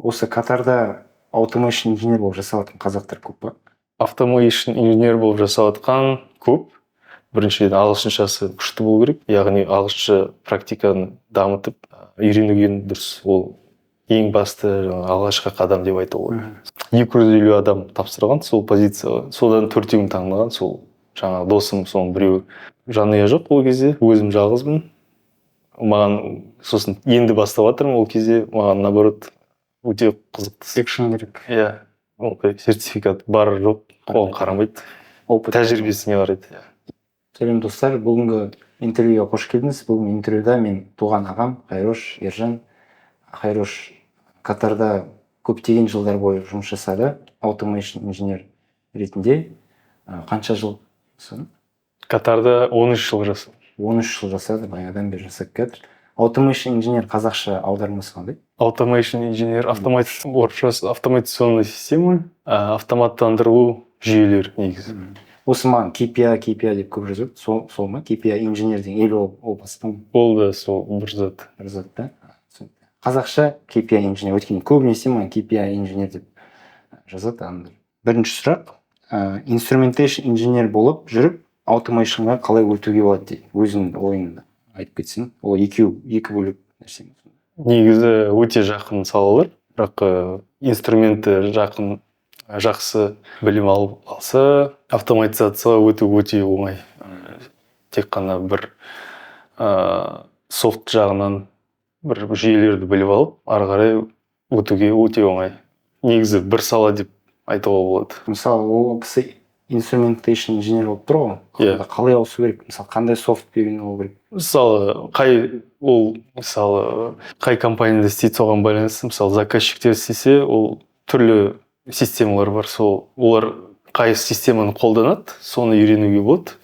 осы Катарда automation инженер болып жасап жатқан қазақтар көп па? Automation инженер болып жасап жатқан көп. Біріншіден ағылшыншасы күшті болу керек, яғни ағылшынша практиканы дамытып үйренген дұрыс. Ол ең басты алғашқы қадам деп айтуға болады. 250 адам тапсырған сол позицияға, содан 4-еуін таңдаған. Сол жаңағы досым соның біреуі. Жанұя жоқ ол кезде, өзім жалғызбын. Маған сосын енді бастап жатырмын ол кезде, маған наоборот өте қызықты. Секшн керек. Иә, ол сертификат бар жоқ, оған қарамайды. Тәжірибесіне қарайды. Сәлем достар, бүгінгі интервьюға қош келдіңіз. Бүгін интервьюда мен туған ағам Қайрош Ержан. Қайрош Катарда көптеген жылдар бойы жұмыс жасады, automation инженер ретінде. Қанша жыл? Катарда 13 жыл жасады. 13 жыл жасады, баяғыдан бері жасап келатыр. Automation инженер қазақша аудармасы қандай? Automation инженер автоматизационная система, автоматтандырылу жүйелер негізі. Осы маған KPI деп көп жазады. Сол ма? KPI инженер деген ел ол басқа ма? Ол да сол бір зат. Бір зат та. Қазақша KPI инженер. Өйткені көбінесе маған KPI инженер деп жазады. Бірінші сұрақ, instrumentation инженер болып жүріп, automationға қалай өтуге болады дейді. Өзіңнің ойыңды айтып кетсең. Ол екі бөлек нәрсе. Негізі өте жақын салалар, бірақ инструменті жақсы білім алса, автоматизацияға өту өте оңай. Тек қана бір софт жағынан бір жүйелерді біліп алып, ары қарай өтуге өте оңай. Негізі бір сала деп айтуға болады. Мысалы, ол кісі instrumentation инженер болып тұр ғой. Қалай ауысу керек? Мысалы, қандай софт білген болу керек? Мысалы, қай компанияда істейді соған байланысты. Мысалы, заказчиктер істесе, ол түрлі системалар бар. Олар қай системаны қолданады, соны үйренуге болады.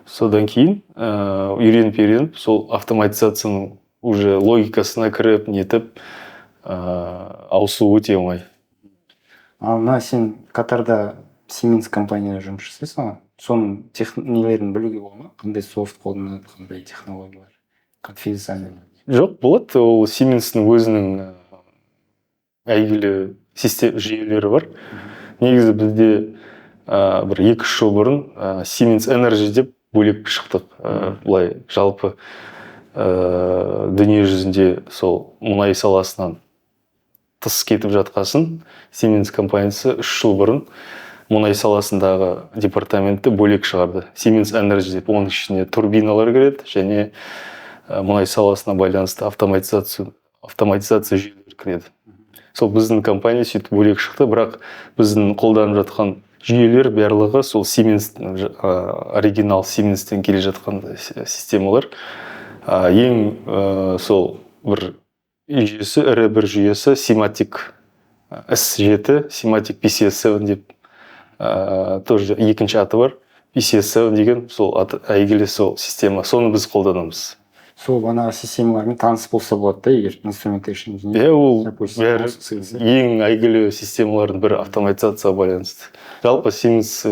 Содан кейін үйреніп, сол автоматизацияның уже логикасына кіріп, нетіп, ауысу өте оңай. Мына сен Катарда Siemens компанияда жұмыс жасайсың, соның нелерін білуге болады ма? Қандай софт қолданады, қандай технологиялар, конфигурациялар? Жоқ, болады. Ол Siemens'нің өзінің әйгілі жүйелері бар. Негізі бізде бір 2-3 жыл бұрын Siemens Energy деп бөлек шықтық. Бұлай жалпы дүние жүзінде сол мұнай саласынан тыс кетіп жатқасын, Siemens компаниясы 3 жыл бұрын мұнай саласындағы департаментті бөлек шығарды. Siemens Energy деп, оның ішіне турбиналар кіреді және мұнай саласына байланысты автоматизация жүйелері кіреді. Сол біздің компания сөйтіп бөлек шықты, бірақ біздің қолданып жатқан жүйелер барлығы сол оригинал Siemens'тен келе жатқан системалар. Ең сол бір жүйесі, ірі бір жүйесі Simatic S7, Simatic PCS7 деп тоже екінші аты бар. PCS7 деген сол әйгілі сол система. Соны біз қолданамыз. Сол бағанағы системалармен таныс болса болады да, егер instrumentation инженер. Ол бәрі ең әйгілі системалардың бірі автоматизацияға байланысты. Жалпы Siemens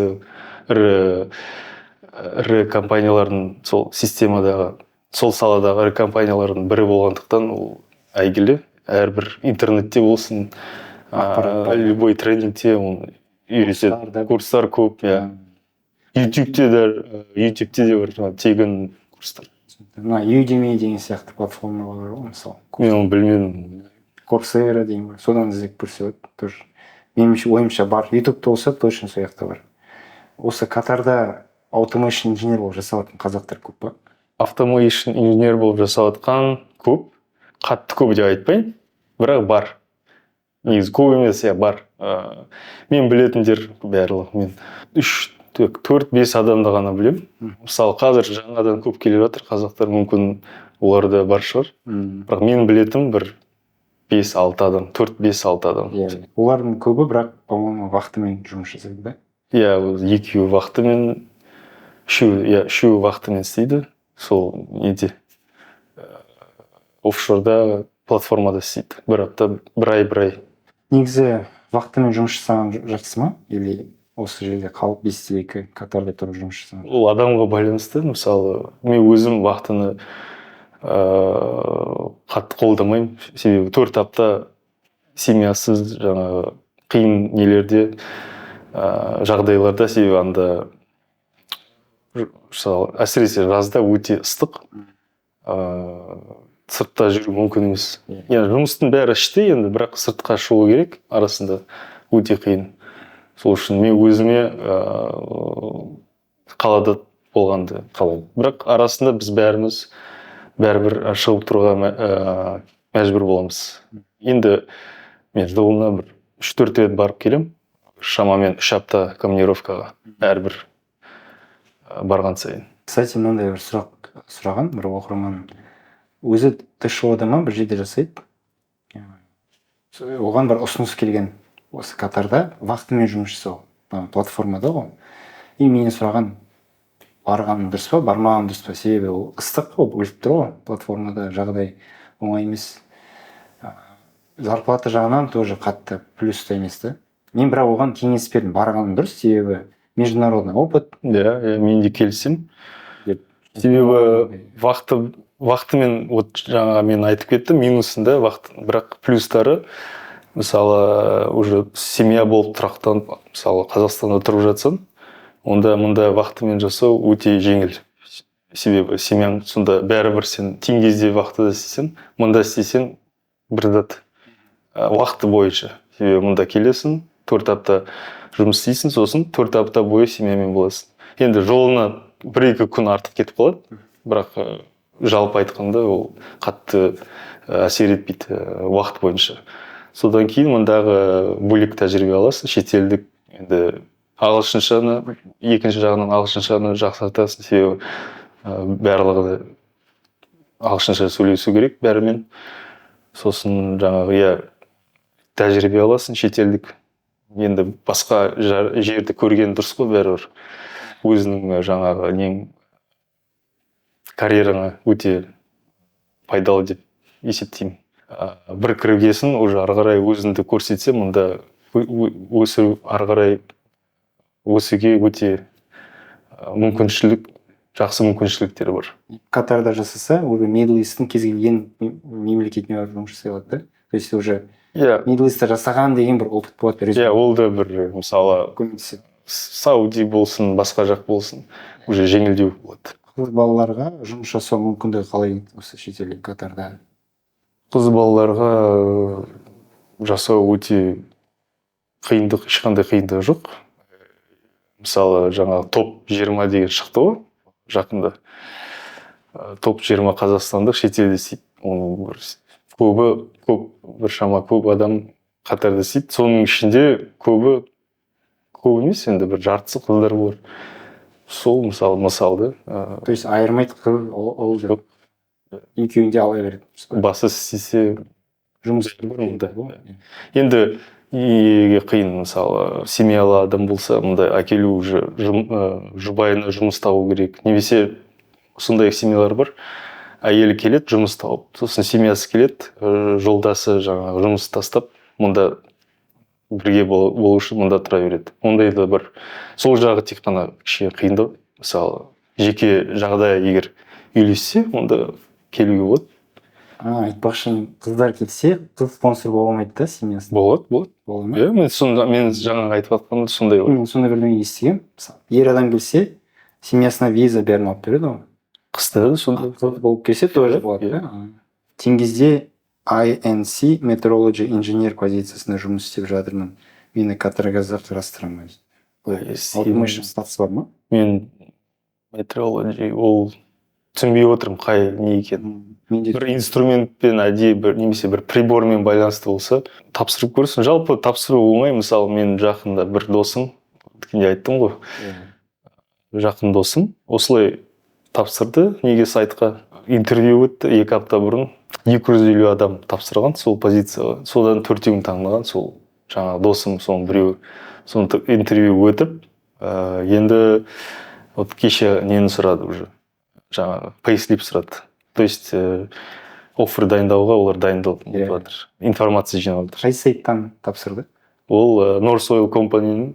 ірі компаниялардың сол системадағы, сол саладағы ірі компаниялардың бірі болғандықтан ол әйгілі. Әрбір интернетте болсын, любой тренингте үйретеді. Курстар көп. YouTube'те де бар тегін курстар. Udemy деген сияқты платформалар бар ғой, мысалы. Мен оны білмедім. Coursera деген бар. Содан іздеп көрсе тоже. Меніңше ойымша бар. YouTube'та болса точно сол жақта бар. Осы Катарда automation инженер болып жасап жатқан қазақтар көп па? Automation инженер болып жасап жатқан көп. Қатты көп деп айтпайын, бірақ бар. Негізі көп емес, бар. Мен білетіндер барлығы. Мен 4-5 адамды ғана білем. Мысалы, қазір жаңадан көп келе жатыр қазақтар, мүмкін оларда бар шығар. Бірақ мен білетім бір 5-6 адам, 4-5-6 адам. Олардың көбі, бірақ, по-моему, вахтымен жұмыс жасайды, да? Екеуі вахтымен, үшеуі вахтымен істейді. Сол неде офшорда платформада істейді. Бір апта, бір ай. Негізі вахтымен жұмыс жасаған жақсы ма? Или осы жерде қалып 5-2 Катарда тұрып жұмыс жасаған? Ол адамға байланысты. Мысалы, мен өзім вахтаны қатты қолдамаймын. Себебі 4 апта семьясыз жаңағы қиын нелерде жағдайларда, себебі анда мысалы әсіресе жазда өте ыстық, сыртта жүру мүмкін емес. Енді жұмыстың бәрі іште, енді бірақ сыртқа шығу керек, арасында өте қиын. Сол үшін мен өзіме қалада болғанды қалаймын. Бірақ арасында біз бәрібір шығып тұруға мәжбүр боламыз. Енді мен жылына бір 3-4 рет барып келем. Шамамен 3 апта командировкаға әрбір барған сайын. Кстати, мынандай бір сұраған бір оқырман. Өзі ТШО-да ма бір жерде жасайды. Оған бір ұсыныс келген осы Катарда вахтамен жұмыс жасау платформада ғой. И менен сұраған, барғаным дұрыс па, бармағаным дұрыс па, себебі ол ыстық қой, өліп тұр ғой, платформада жағдай оңай емес. Зарплата жағынан тоже қатты плюста емес та. Мен бірақ оған кеңес бердім, барғаным дұрыс, себебі международный опыт. Да, мен де келісемін. Себебі вахтымен, вот жаңа мен айтып кеттім, минусында вахт, бірақ плюстары, мысалы, уже семья болып тұрақтанып, мысалы, Қазақстанда тұрып жатсаң, онда мұнда вахтамен жасау өте жеңіл. Себебі семьяң сонда бәрібір сен тең кезде вахтада істесең, мұнда істесең бір зат уақыты бойынша. Себебі мұнда келесің, 4 апта жұмыс істейсің, сосын 4 апта бойы семьямен боласың. Енді жолына 1-2 күн артық кетіп қалады, бірақ жалпы айтқанда ол қатты әсер етпейді уақыт бойынша. Содан кейін мұндағы бөлек тәжірибе аласың, шетелдік, енді ағылшыншаны, екінші жағынан ағылшыншаны жақсартасың, себебі барлығы ағылшынша сөйлесу керек бәрімен. Сосын жаңағы тәжірибе аласың шетелдік. Енді басқа жерді көрген дұрыс қой бәрібір. Өзінің жаңағы карьераңа өте пайдалы деп есептеймін. Бір кіргесін уже ары қарай өзіңді көрсетсе, мұнда ары қарай өсуге өте жақсы мүмкіншіліктер бар. Катарда жасаса, ол Middle East'ің кез келген мемлекетіне барып жұмыс жасай алады да. То есть уже Middle East'та жасаған деген бір опыт болады. Ол да бір, мысалы, Сауди болсын, басқа жақ болсын, уже жеңілдеу болады. Қыз балаларға жұмыс жасау мүмкіндігі қалай осы шетелде Катарда? Қыз балаларға жасау өте қиындық, ешқандай қиындығы жоқ. Мысалы, жаңағы топ 20 деген шықты ғой, жақында. Топ 20 қазақстандық шетелде істейді. Оның көп адам Катарда істейді. Соның ішінде көп емес, енді бір жартысы қыздар бар. Сол мысалды. То есть айырмайды қыз, ол жоқ. Екеуін де ала береді. Басы істесе жұмыс мұнда. Енді қиын, мысалы, семьялы адам болса, мұнда әкелу жұбайына жұмыс табу керек. Немесе сондай семьялар бар. Әйелі келеді, жұмыс тауып. Сосын семьясы келеді, жолдасы жаңағы жұмыс тастап, мұнда бірге болу үшін мұнда тұра береді. Ондай да бар. Сол жағы тек қана қиындау. Мысалы, жеке жағдай егер үйлессе, онда келуге болады. Айтпақшы, қыздар келсе, қыз спонсор бола алмайды да семьясына? Болады. Мен жаңа айтып жатқанда сондай бар. Мен сондай бірдеңе естігем. Ер адам келсе, семьясына виза бәрін алып береді ғой. Қыз да сондай. Қыз болып келсе, тоже болады. Тен кезде INC Meteorology инженер позициясында жұмыс істеп жатырмын. Мені Катарға қарастырамын. Automation статусы бар ма? Мен Meteorology, ол түсінбей отырмын қай не екен. Бір инструментпен немесе бір прибормен байланысты болса, тапсырып көрсін. Жалпы тапсыру оңай. Мысалы, мен жақында бір досым, өткенде айттым ғой, жақын досым осылай тапсырды, неге сайтқа интервью өтті 2 апта бұрын. 250 адам тапсырған сол позицияға. Содан 4-ін таңдаған, сол жаңағы досым, соның біреуі. Соны интервью өтіп, енді кеше нені сұрады уже, жаңағы пейслип сұрады. То есть оффер дайындауға олар дайындалып жатыр. Информация жинап жатыр. Қай сайттан тапсырды? Ол North Oil компанияның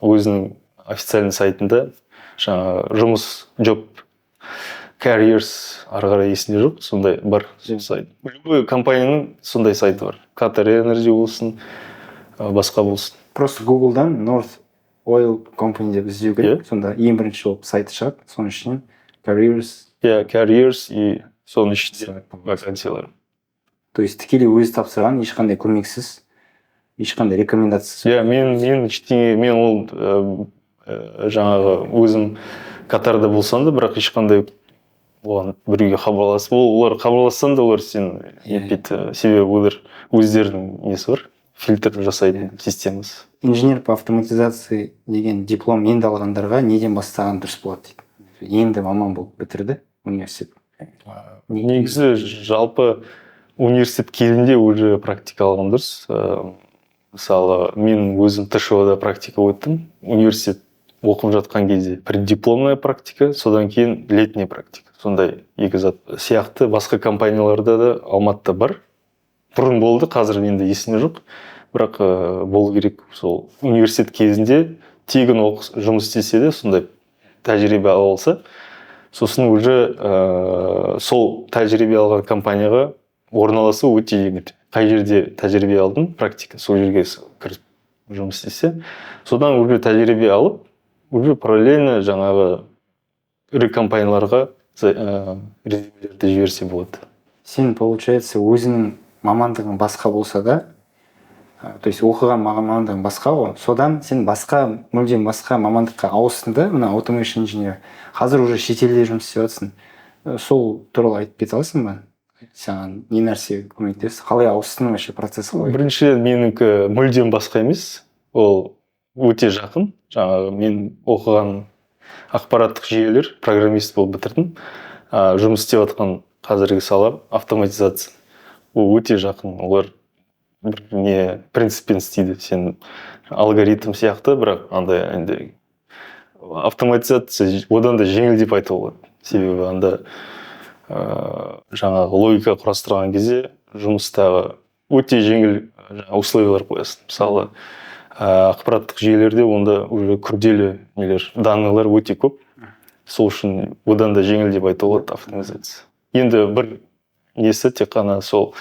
өзінің официальный сайтында жаңағы Careers ары қарай есімде жоқ, сондай бар сайт. Любой компанияның сондай сайты бар. Qatar Energy болсын, басқа болсын. Просто Google'дан North Oil Company деп іздеу керек. Сонда ең бірінші болып сайты шығады. Соның ішінен Careers. Careers и соның ішінде вакансиялар. То есть тікелей өзі тапсырған, ешқандай көмексіз, ешқандай рекомендациясы. Мен ол жаңағы өзім Катарда болсам да, бірақ ешқандай оған біреуге хабарласып, олар хабарлассам да олар сен етпейді, себебі олар өздерінің несі бар, фильтр жасайтын системасы. Инженер по автоматизации деген диплом енді алғандарға неден бастаған дұрыс болады дейді. Енді маман болып бітірді университет. Негізі жалпы университет кезінде уже практика алған дұрыс. Мысалы, мен өзім ТШО-да практика өттім. Университет оқып жатқан кезде преддипломная практика, содан кейін летняя практика. Сондай екі зат сияқты басқа компанияларда да Алматыда бар. Бұрын болды, қазір енді есімде жоқ. Бірақ болу керек. Сол университет кезінде тегін жұмыс істесе де сондай тәжірибе алса, сосын уже сол тәжірибе алған компанияға орналасу өте жеңіл. Қай жерде тәжірибе алдың, практика, сол жерге кіріп жұмыс істесе, содан уже тәжірибе алып, уже параллельно жаңағы ірі компанияларға резюмелерді жіберсе болады. Сен, получается, өзінің мамандығың басқа болса да, то есть оқыған мамандығың басқа ғой, содан сен мүлдем басқа мамандыққа ауыстың да, мына automation инженер. Қазір уже шетелде жұмыс істеп жатсың. Сол туралы айтып кете аласың ба? Саған не нәрсе көмектесті? Қалай ауыстың вообще процесі қалай? Біріншіден менікі мүлдем басқа емес. Ол өте жақын. Жаңағы мен оқыған ақпараттық жүйелер, программист болып бітірдім. Жұмыс істеп жатқан қазіргі сала автоматизация. Ол өте жақын. Олар не принциппен істейді. Сен алгоритм сияқты, бірақ андай автоматизация одан да жеңіл деп айтуға болады. Себебі анда жаңағы логика құрастырған кезде жұмыстағы өте жеңіл условиялар қоясың. Мысалы, ақпараттық жүйелерде онда уже күрделі нелер, данныйлар өте көп. Сол үшін одан да жеңіл деп айтуға болады автоматизация. Енді бір несі тек қана сол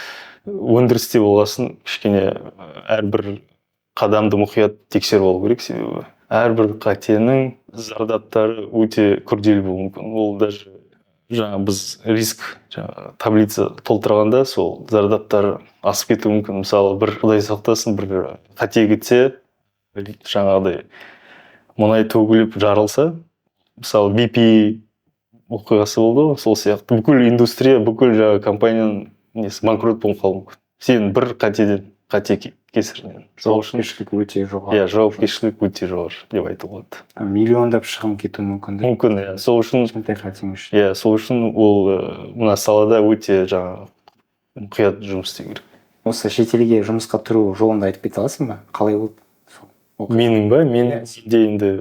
өндірісте болғасын кішкене әрбір қадамды мұқият тексеріп алу керек, себебі әрбір қатенің зардаптары өте күрделі болуы мүмкін. Ол даже жаңа біз риск таблица толтырғанда сол зардаптар асып кетуі мүмкін. Мысалы, бір құдай сақтасын, бір қате кетсе, жаңағыдай мұнай төгіліп жарылса, мысалы BP оқиғасы болды, сол сияқты бүкіл индустрия, бүкіл жаңа компанияның несі банкрот болып қалуы мүмкін. Сен бір қате кесірінен. Жауапкершілік өте жоғары. Жауапкершілік өте жоғары деп айтуға болады. Миллиондап шығын кетуі мүмкін. Мүмкін, сол үшін сол үшін ол мына салада өте жаңағы мұқият жұмыс істеу керек. Осы шетелге жұмысқа тұру жолында айтып кете аласың ба? Қалай болды? Менің ба? Енді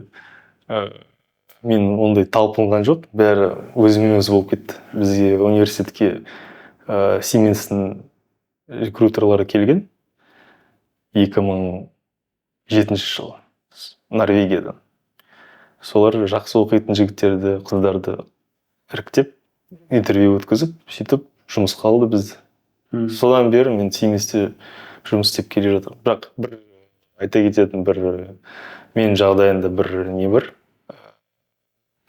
мен ондай талпынған жоқ, бәрі өзімен өзі болып кетті. Бізге университетке Siemens'тің рекрутерлары келген 2007 жылы Норвегиядан. Солар жақсы оқитын жігіттерді, қыздарды іріктеп, интервью өткізіп, сөйтіп жұмысқа алды бізді. Содан бері мен Siemens'те жұмыс істеп келе жатырмын. Бірақ бір айта кететін менің жағдайымда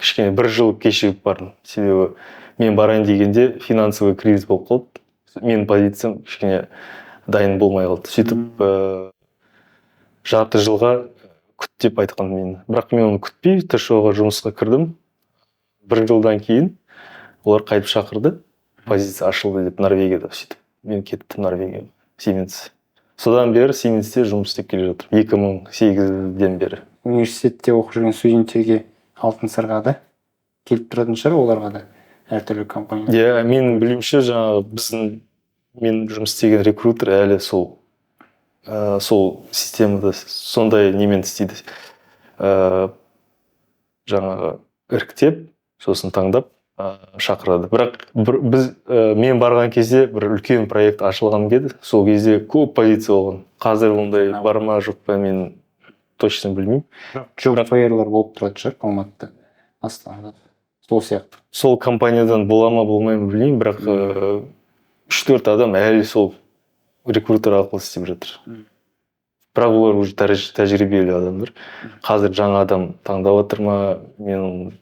кішкене бір жыл кешігіп бардым. Себебі мен барайын дегенде финансовый кризис болып қалды. Менің позициям кішкене дайын болмай қалды. Сөйтіп жарты жылға күт деп айтқан мені. Бірақ мен оны күтпей ТШО-ға жұмысқа кірдім. Бір жылдан кейін олар қайтып шақырды. Позиция ашылды деп Норвегияда. Сөйтіп мен кеттім Норвегияға. Siemens. Содан бері Siemens'те жұмыс істеп келе жатырмын. 2008-ден бері. Университетте оқып жүрген студенттерге алтын сырға да келіп тұратын шығар, оларға да әртүрлі компания. Менің білуімше жаңағы мен жұмыс істеген рекрутер әлі сол системада сондай немен істейді. Жаңағы іріктеп, сосын таңдап шақырады. Бірақ мен барған кезде бір үлкен проект ашылған еді, сол кезде көп позиция болған. Қазір ондай бар ма жоқ па, мен точно білмеймін. Job фейрлер болып тұрады шығар Алматыда, Астанада. сол сияқты. сол компаниядан бола ма болмай ма білмеймін, бірақ 3-4 адам әлі сол рекрутер арқылы істеп жатыр. Бірақ олар уже тәжірибелі адамдар. Қазір жаңа адам таңдап жатыр ма, мен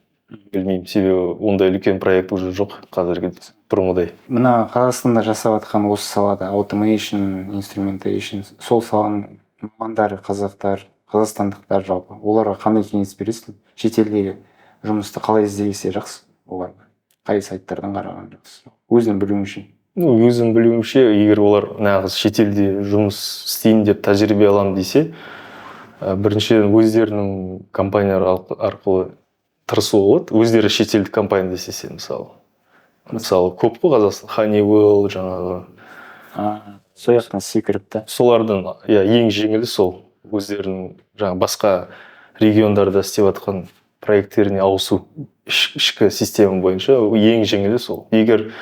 білмеймін, себебі ондай үлкен проект уже жоқ қазіргі бұрынғыдай. Мына Қазақстанда жасап жатқан осы салада automation, instrumentation, сол саланың мамандары қазақстандықтар жалпы, оларға қандай кеңес бересің? Шетелдегі жұмысты қалай іздесе жақсы оларға? Қай сайттардан қараған жақсы? Өзің білуіңше. Өзім білуімше, егер олар нағыз шетелде жұмыс істейін деп тәжірибе аламын десе, біріншіден өздерінің компаниялар арқылы тырысуға болады. Өздері шетелдік компанияда істесе, мысалы көп қой Қазақстан, Honeywell жаңағы. Сол жақтан секіріп та. Солардың ең жеңілі сол. Өздерінің жаңағы басқа региондарда істеп жатқан проекттеріне ауысу, ішкі система бойынша ең жеңілі сол. Егер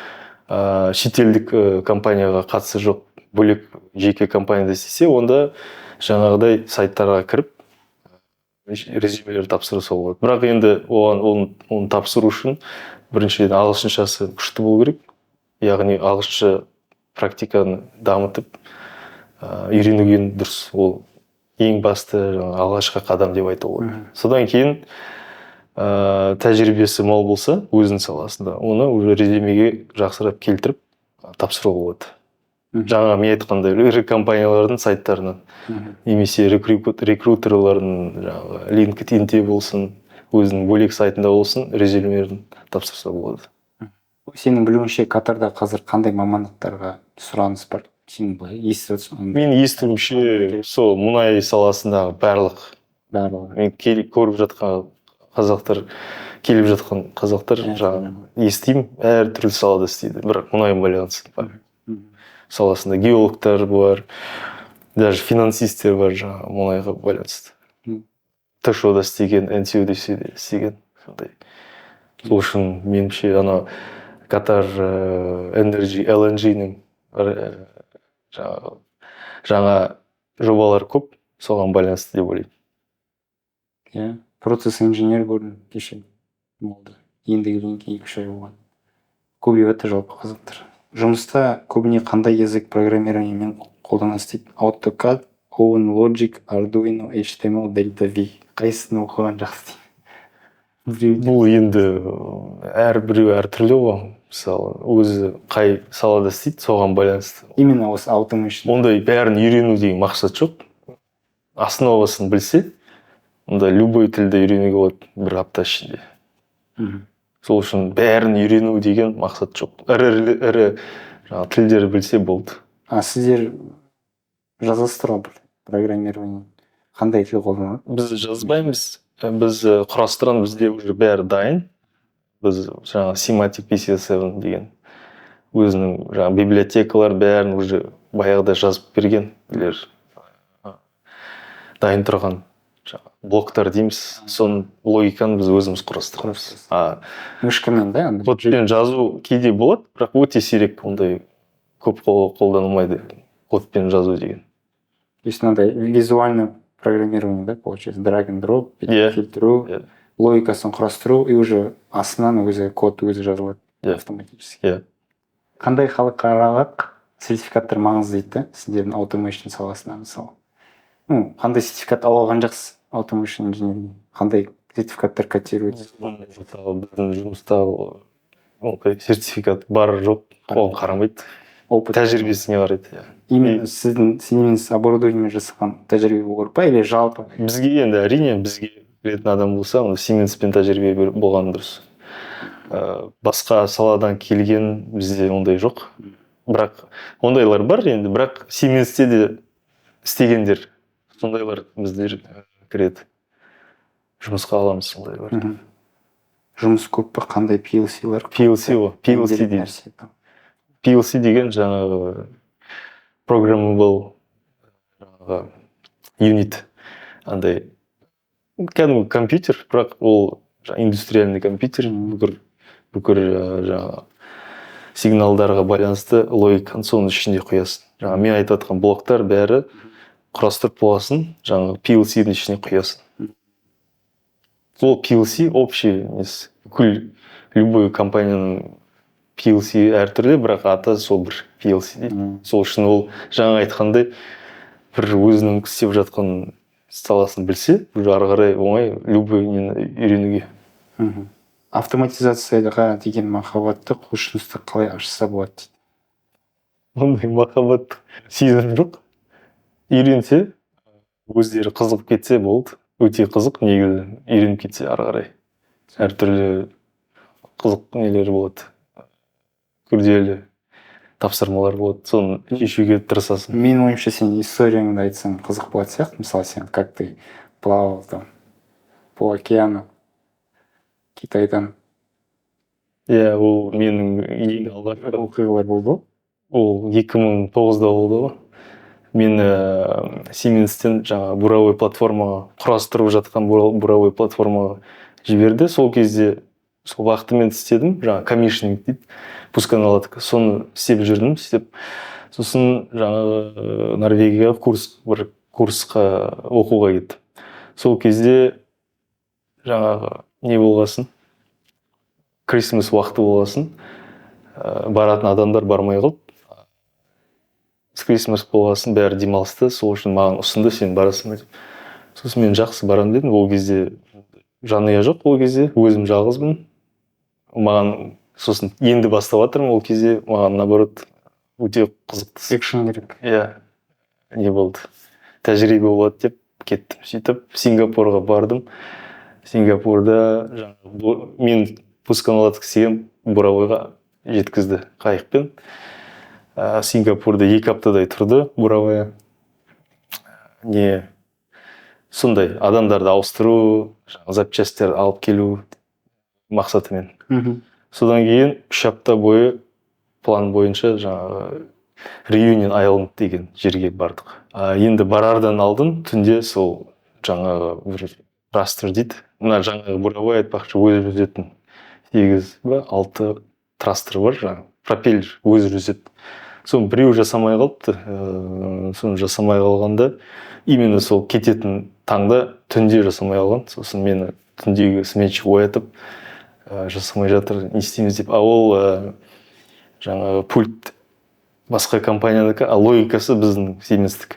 шетелдік компанияға қатысы жоқ, бөлек жеке компанияда істесе, онда жаңағыдай сайттарға кіріп резюмелер тапсырса болады. Бірақ енді оны тапсыру үшін біріншіден ағылшыншасы күшті болу керек. Яғни ағылшынша практиканы дамытып үйренуге дұрыс. Ол ең басты алғашқы қадам деп айтуға болады. Содан кейін тәжірибесі мол болса өзінің саласында, оны уже резюмеге жақсырап келтіріп тапсыруға болады. Жаңа мен айтқандай ірі компаниялардың сайттарынан немесе рекрутерлардың LinkedIn-де болсын, өзінің бөлек сайтында болсын, резюмелерін тапсырса болады. Сенің білуіңше Катарда қазір қандай мамандықтарға сұраныс бар? Сен былай естіп отырсың? Мен естуімше сол мұнай саласындағы барлық мен көріп жатқан қазақтар, келіп жатқан қазақтар естимін, әр түрлі салада істейді, бірақ мұнайға байланысты бар. Саласында геологтар бар, даже финансисттер бар жаңағы мұнайға байланысты. ТШО-да істеген, НСО-да істеген. Сол үшін меніңше Катар Energy, LNG-нің жаңа жобалар көп, соған байланысты деп ойлаймын. Процесс инженер көрдім кеше болды. Ендігі 2-3 ай болған. Көбейіп жатыр жалпы қазақтар. Жұмыста көбіне қандай язык программированиемен қолданасыз дейді? AutoCAD, OpenLogic, Arduino, HTML, Delta V. Қайсысын оқыған жақсы дейді? Бұл енді әрбіреу әртүрлі ғой. Мысалы, өзі қай салада істейді, соған байланысты. Именно осы automation. Ондай бәрін үйрену деген мақсат жоқ. Основасын білсе, онда любой тілді үйренуге болады бір апта ішінде. Сол үшін бәрін үйрену деген мақсат жоқ. Ірі тілдер білсе болды. Сіздер жазасыздар ғой программирование. Қандай тіл қолданады? Біз жазбаймыз. Біз құрастырамыз, бізде уже бәрі дайын. Біз Semantic PC7 деген өзінің библиотекалар бәрін уже баяғыда жазып берген. Дайын тұрған блоктар дейміз, соның логиканы біз өзіміз құрастырамыз. Мышкамен да? Кодпен жазу кейде болады, бірақ өте сирек, ондай көп қолданылмайды кодпен жазу деген. То есть надо визуально программирование, да, получается, drag and drop, фильтру, логикасын құрастыру, и уже астынан өзі код өзі жазылады автоматически. Қандай халықаралық сертификаттар маңызды дейді, сіздердің automation саласына мысалы? Қандай сертификат алған жақсы automation инженеріне? Қандай сертификаттар котируется? Біздің жұмыста сертификат бар жоқ, оған қарамайды. Тәжірибесіне қарайды. Именно сіздің оборудованиемен жасаған тәжірибе болар па, или жалпы? Бізге енді әрине, бізге келетін адам болса, Siemens-пен тәжірибе болған дұрыс. Басқа саладан келген бізде ондай жоқ. Бірақ ондайлар бар енді, бірақ Siemens-те де істегендер, сондайлар біздер кіреді. Жұмысқа аламыз сондайлар. Жұмыс көп па, қандай PLC-лар? PLC дейді. PLC деген жаңағы programmable unit. Андай кәдімгі компьютер, бірақ ол индустриальный компьютер, бүкір жаңағы сигналдарға байланысты логиканы соның ішінде қоясың. Жаңағы мен айтып жатқан блоктар бәрі құрастырып боласын, жаңағы PLC-дің ішіне қоясың. Ол PLC общий бүкіл любой компанияның PLC әртүрлі, бірақ аты сол бір PLC дейді. Сол үшін ол жаңа айтқандай бір өзінің істеп жатқан саласын білсе, уже ары қарай оңай любой нені үйренуге. Автоматизацияға деген махаббатты, құлшынысты қалай ашса болады дейді. Ондай махаббат сезім жоқ. Үйренсе, өздері қызығып кетсе болды. Өте қызық, негізі үйреніп кетсе ары қарай. Әртүрлі қызық нелер болады. Күрделі тапсырмалар болады. Соны шешуге тырысасың. Менің ойымша сен историяңды айтсаң қызық болады сияқты. Мысалы сен как ты плавал там по океану Китайдан. Иә, ол менің ең алғашқы оқиғалар болды. ол 2009-да болды ғой. Мен Siemens-тен жаңа буровой платформаға құрастырып жатқан буровой платформаға жіберді. Сол кезде сол вахтамен істедім. Жаңа коммишнинг дейді. Пусканаладка. Соны істеп жүрдім. Сосын жаңа Норвегияға бір курсқа оқуға кеттім. Сол кезде жаңағы не болғасын? Крисмас уақыты болғасын. Баратын адамдар бармай қалды. Крисмас болғасын бәрі демалысты. Сол үшін маған ұсынды, сен барасың ба деп. Сосын мен жақсы барам дедім. Ол кезде жанұя жоқ, ол кезде өзім жалғызбын. Маған сосын енді бастап жатырмын, ол кезде маған наоборот өте қызықты. Экшн керек. Иә. Не болды? Тәжірибе болады деп кеттім. Сөйтіп Сингапурға бардым. Сингапурда жаңағы мен пусканаладка істеген буровойға жеткізді қайықпен. Сингапурда 2 аптадай тұрды буровая. Не сондай адамдарды ауыстыру, запчастьтер алып келу мақсатымен. Содан кейін 3 апта бойы план бойынша жаңағы Reunion Island деген жерге бардық. Енді барардан алдын түнде сол жаңағы бір растер дейді. Мына жаңағы буровой айтпақшы өзі жүзетін 8 ба 6 трастер бар, жаңағы пропеллер өзі жүзеді. Соны біреу жасамай қалыпты. Соны жасамай қалғанда именно сол кететін таңда түнде жасамай қалған. Сосын мені түндегі сменщик оятып жасамай жатыр, не істейміз деп. Ол жаңағы пульт басқа компаниядікі, а логикасы біздің Siemens-тікі.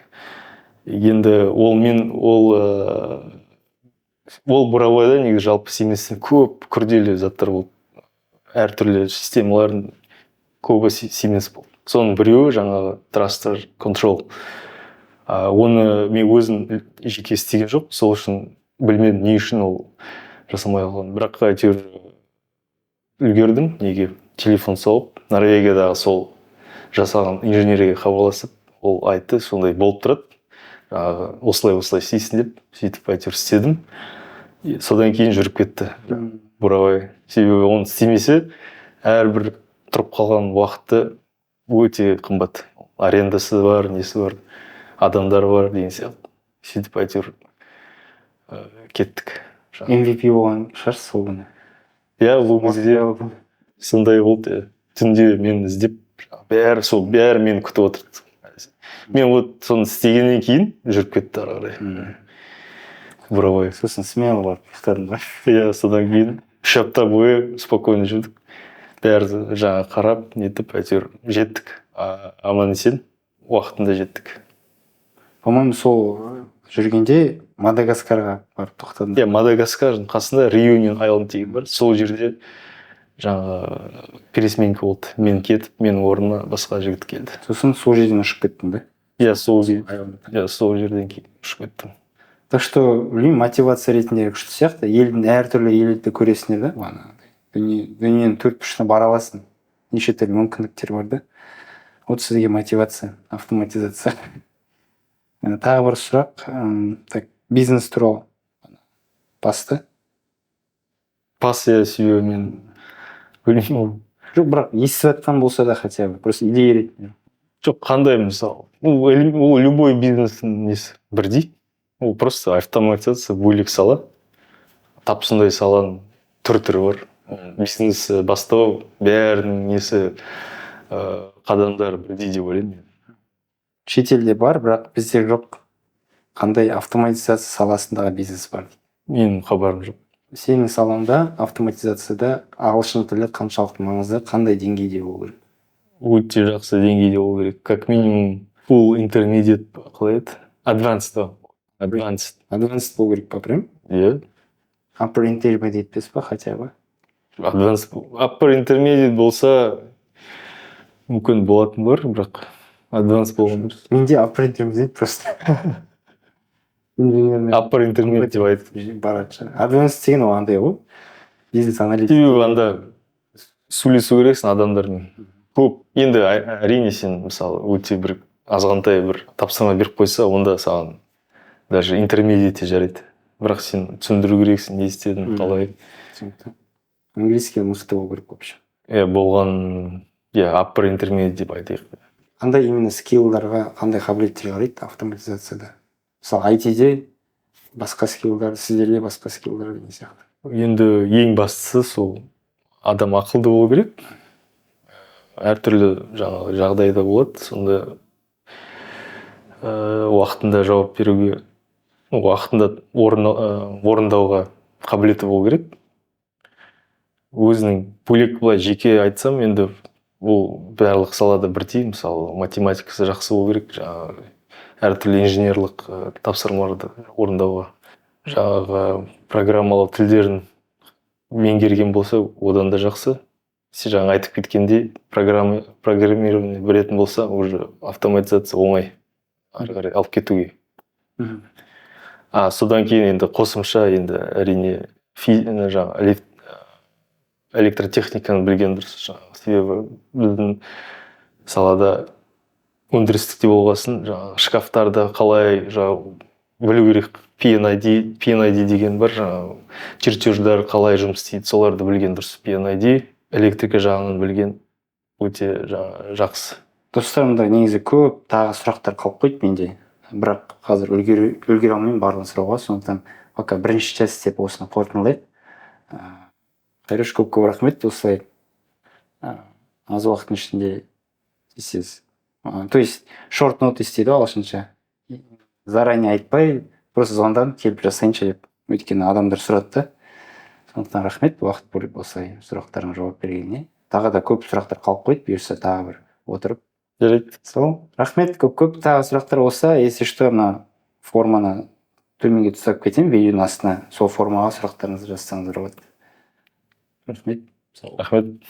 Енді ол буровойда негізі жалпы Siemens-тен көп күрделі заттар болды. Әртүрлі системалардың көбі Siemens болды. Соның біреуі жаңағы Thruster Control. Оны мен өзім жеке істеген жоқ, сол үшін білмедім не үшін ол жасамай қалған. Бірақ әйтеуір үлгердім, неге телефон соғып, Норвегиядағы сол жасаған инженерге хабарласып, ол айтты, сондай болып тұрады. Осылай істейсің деп, сөйтіп әйтеуір істедім. Содан кейін жүріп кетті буровой. Себебі оны істемесе, әрбір тұрып қалған уақыты өте қымбат. Арендасы бар, несі бар, адамдар бар деген сияқты. Сөйтіп әйтеуір кеттік. MVP болған шығарсыз сол күні. Иә, бұл кезде сондай болды. Түнде мен іздеп, бәрі мені күтіп отырды. Мен соны істегеннен кейін жүріп кетті ары қарай. Буровой. Сосын смело барып ұйықтадың ба? Иә, содан кейін 3 апта бойы спокойно жүрдік. Бәрі жаңа қарап, нетіп, әйтеуір жеттік. Аман-есен уақытында жеттік. По-моему, сол жүргенде Мадагаскарға барып тоқтадың. Иә, Мадагаскардың қасында Reunion Island деген бар. Сол жерде жаңа пересменка болды. Мен кетіп, менің орнына басқа жігіт келді. Сосын сол жерден ұшып кеттің ба? Иә, сол жерден кейін ұшып кеттім. Так что, білмеймін, мотивация ретінде күшті сияқты. Елдің әртүрлі елді көресіңдер да. Дүниенің төрт бұрышына бара аласың. Неше түрлі мүмкіндіктер бар да. Вот сізге мотивация, автоматизация. Тағы бір сұрақ. Бизнес туралы басты. Бас я себебі мен білмеймін. Жоқ, бірақ естіп жатқан болса да хотя бы. Просто идея ретінде. Жоқ, қандай мысалы. Ол любой бизнестің несі бірдей. Ол просто автоматизация, бөлек сала. Тап сондай саланың түр-түрі бар. Бизнес бастау, бәрінің несі қадамдар бірдей деп ойлаймын. Шетелде бар, бірақ бізде жоқ. Қандай автоматизация саласындағы бизнес бар? Менің хабарым жоқ. сенің салаңда автоматизацияда ағылшын тілі қаншалықты маңызды, қандай деңгейде болу керек? Өте жақсы деңгейде болу керек. Как минимум full intermediate қалай еді? Advanced па? Advanced болу керек па прям? Иә. Upper intermediate емес па хотя бы? Upper intermediate болса мүмкін болатын бар, бірақ advanced болған дұрыс. Менде upper intermediate просто. Upper intermediate деп айтып барады шығар. Advanced деген ол андай ғой. Бизнес аналитик. себебі анда сөйлесу керексің адамдармен. Көп енді әрине сен мысалы өте бір азғантай бір тапсырма беріп қойса, онда саған даже интермедиатте жарайды. Бірақ сен түсіндіру керексің, не істедің, қалай. Английский мықты болу керек вообще. Болған upper intermediate деп айтайық. Қандай именно скиллдарға, қандай қабілеттерге қарайды автоматизацияда? Мысалы IT-де басқа скиллдар, сіздерде басқа скиллдар деген сияқты. Енді ең бастысы сол адам ақылды болу керек. Әртүрлі жаңағы жағдайда болады. Сонда уақытында жауап беруге, уақытында орындауға қабілеті болу керек. Өзінің бөлек былай жеке айтсам, енді бұл барлық салада бірдей. Мысалы математикасы жақсы болу керек, жаңағы әртүрлі инженерлік тапсырмаларды орындауға. Жаңағы программалау тілдерін меңгерген болса, одан да жақсы. Сен жаңа айтып кеткендей, программирование білетін болса, уже автоматизация оңай ары қарай алып кетуге. Содан кейін енді қосымша енді әрине жаңағы электротехниканы білген дұрыс. Себебі біздің салада өндірістікте болғасын, жаңағы шкафтарды қалай білу керек. PNID деген бар, жаңағы чертеждар қалай жұмыс істейді, соларды білген дұрыс. PNID электрика жағынан білген өте жақсы. Достарымда негізі көп тағы сұрақтар қалып қойды менде. Бірақ қазір үлгере алмаймын барлығын сұрауға, сондықтан пока бірінші часть деп осыны қорытындылайық. Қайраш, көп рахмет. Осылай аз уақыттың ішінде то есть short notice дейді ағылшынша. Заранее айтпай, просто звондан келіп жасайыншы деп. Өйткені адамдар сұрады да. Сондықтан рахмет уақыт бөліп осылай сұрақтарыңа жауап бергеніне. Тағы да көп сұрақтар қалып қойды, бұйырса тағы бір отырып. Жарайды. Сол, рахмет, көп тағы сұрақтар болса, если что, мына форманы төменге түсіріп кетемін видеоның астына. Сол формаға сұрақтарыңызды жазсаңыздар болады. Рахмет. Рахмет.